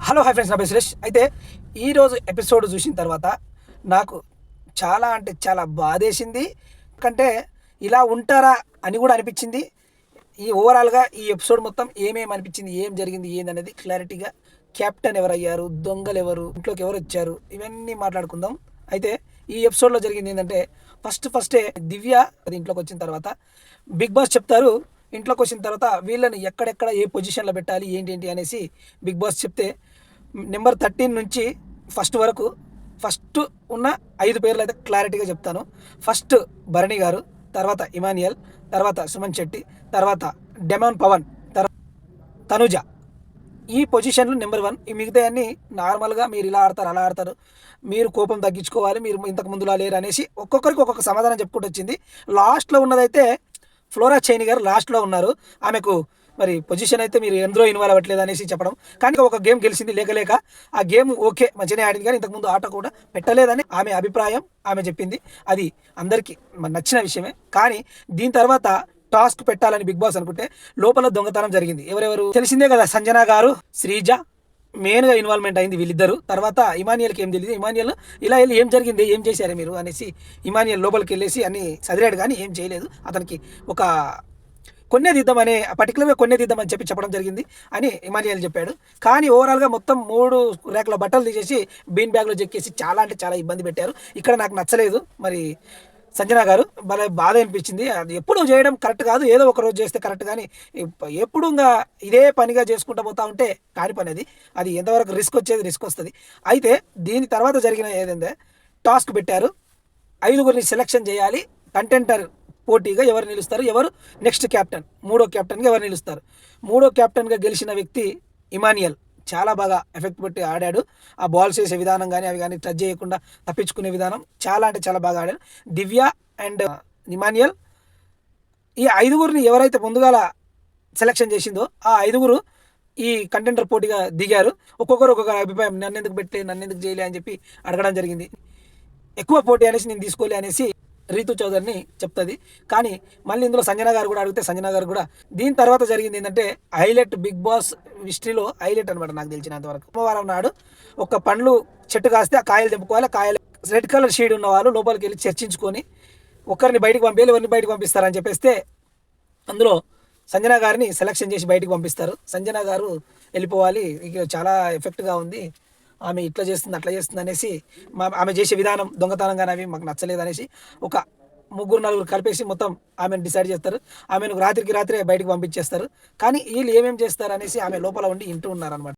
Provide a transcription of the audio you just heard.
Hello hi friends, నా పేరు సురేష్. అయితే ఈరోజు ఎపిసోడ్ చూసిన తర్వాత నాకు చాలా అంటే చాలా బాధేసింది. కంటే ఇలా ఉంటారా అని కూడా అనిపించింది. ఈ ఓవరాల్గా ఈ ఎపిసోడ్ మొత్తం ఏమేమి అనిపించింది, ఏం జరిగింది, ఏందనేది క్లారిటీగా, కెప్టెన్ ఎవరయ్యారు, దొంగలు ఎవరు, ఇంట్లోకి ఎవరు వచ్చారు, ఇవన్నీ మాట్లాడుకుందాం. అయితే ఈ ఎపిసోడ్లో జరిగింది ఏంటంటే ఫస్టే దివ్య అది ఇంట్లోకి వచ్చిన తర్వాత బిగ్ బాస్ చెప్తారు. ఇంట్లోకి వచ్చిన తర్వాత వీళ్ళని ఎక్కడెక్కడ ఏ పొజిషన్లో పెట్టాలి ఏంటి అనేసి బిగ్ బాస్ చెప్తే నెంబర్ 13 నుంచి ఫస్ట్ వరకు ఫస్ట్ ఉన్న 5 పేర్లు అయితే క్లారిటీగా చెప్తాను. ఫస్ట్ భరణి గారు, తర్వాత ఇమానియల్, తర్వాత సుమన్ శెట్టి, తర్వాత డెమాన్ పవన్, తర్వాత తనుజ. ఈ పొజిషన్లు నెంబర్ 1. ఈ మిగతా అన్ని నార్మల్గా మీరు ఇలా ఆడతారు అలా ఆడతారు, మీరు కోపం తగ్గించుకోవాలి, మీరు ఇంతకు ముందులా లేరు అనేసి ఒక్కొక్కరికి ఒక్కొక్క సమాధానం చెప్పుకుంటూ వచ్చింది. లాస్ట్లో ఉన్నదైతే ఫ్లోరా చైని గారు లాస్ట్లో ఉన్నారు. ఆమెకు మరి పొజిషన్ అయితే మీరు ఎందులో ఇన్వాల్వ్ అవ్వట్లేదు అనేసి చెప్పడం. కానీ ఒక గేమ్ గెలిచింది లేక ఆ గేమ్ ఓకే మంచిగానే ఆడింది, కానీ ఇంతకుముందు ఆట కూడా పెట్టలేదని ఆమె అభిప్రాయం. ఆమె చెప్పింది అది అందరికీ నచ్చిన విషయమే. కానీ దీని తర్వాత టాస్క్ పెట్టాలని బిగ్ బాస్ అనుకుంటే లోపల దొంగతనం జరిగింది. ఎవరెవరు తెలిసిందే కదా, సంజన గారు, శ్రీజ మెయిన్గా ఇన్వాల్వ్మెంట్ అయింది వీళ్ళిద్దరు. తర్వాత ఇమానియల్కి ఏం తెలియదు. ఇమానియల్ ఇలా వెళ్ళి ఏం జరిగింది, ఏం చేశారు మీరు అనేసి ఇమానియల్ లోపలికి వెళ్ళేసి అన్ని చదివాడు, కానీ ఏం చేయలేదు. అతనికి ఒక కొన్నే దిద్దామని పర్టికులర్గా కొన్నే దిద్దామని చెప్పడం జరిగింది అని ఇమానియల్ చెప్పాడు. కానీ ఓవరాల్గా మొత్తం 3 రేకుల బట్టలు తీసేసి బీన్ బ్యాగ్లో చెక్కేసి చాలా అంటే చాలా ఇబ్బంది పెట్టారు. ఇక్కడ నాకు నచ్చలేదు. మరి సంజన గారు భలే బాధ అనిపించింది. అది ఎప్పుడు చేయడం కరెక్ట్ కాదు, ఏదో ఒక రోజు చేస్తే కరెక్ట్, కానీ ఎప్పుడు ఇంకా ఇదే పనిగా చేసుకుంటూ పోతా ఉంటే కాని పని. అది ఎంతవరకు రిస్క్ వస్తుంది. అయితే దీని తర్వాత జరిగిన ఏదంటే టాస్క్ పెట్టారు. 5గురిని సెలెక్షన్ చేయాలి. కంటెంటర్ పోటీగా ఎవరు నిలుస్తారు, ఎవరు నెక్స్ట్ క్యాప్టెన్, మూడో క్యాప్టెన్గా ఎవరు నిలుస్తారు. మూడో క్యాప్టెన్గా గెలిచిన వ్యక్తి ఇమానియల్. చాలా బాగా ఎఫెక్ట్ పెట్టి ఆడాడు. ఆ బాల్స్ వేసే విధానం కానీ అవి కానీ టచ్ చేయకుండా తప్పించుకునే విధానం చాలా అంటే చాలా బాగా ఆడాడు. దివ్య అండ్ ఇమానియల్ ఈ 5గురిని ఎవరైతే ముందుగాల సెలెక్షన్ చేసిందో ఆ 5గురు ఈ కంటెంటర్ పోటీగా దిగారు. ఒక్కొక్కరు ఒక్కొక్క అభిప్రాయం, నన్ను ఎందుకు పెట్టలే, నన్ను ఎందుకు చేయలే అని చెప్పి అడగడం జరిగింది. ఎక్కువ పోటీ అనేసి నేను తీసుకోలే అనేసి రీతు చౌదరిని చెప్తుంది. కానీ మళ్ళీ ఇందులో సంజన గారు కూడా అడిగితే సంజన గారు కూడా దీని తర్వాత జరిగింది ఏంటంటే హైలైట్, బిగ్ బాస్ హిస్టరీలో హైలైట్ అనమాట నాకు తెలిసినంతవరకు. సోమవారం నాడు ఒక పండ్లు చెట్టు కాస్తే ఆ కాయలు తెంపుకోవాలి. కాయలు రెడ్ కలర్ షేడ్ ఉన్న వాళ్ళు లోపలికి వెళ్ళి చర్చించుకొని ఒకరిని బయటకు పంపించాలి, ఎవరిని బయటకు పంపిస్తారని చెప్పేస్తే అందులో సంజన గారిని సెలెక్షన్ చేసి బయటకు పంపిస్తారు. సంజన గారు వెళ్ళిపోవాలి, ఇక చాలా ఎఫెక్ట్గా ఉంది, ఆమె ఇట్లా చేస్తుంది అట్లా చేస్తుంది అనేసి ఆమె చేసే విధానం దొంగతనంగా అవి మాకు నచ్చలేదు అనేసి ఒక 3-4 కలిపేసి మొత్తం ఆమెను డిసైడ్ చేస్తారు. ఆమెను రాత్రే బయటకు పంపించేస్తారు. కానీ వీళ్ళు ఏమేమి చేస్తారు అనేసి ఆమె లోపల ఉండి వింటూ ఉన్నారనమాట.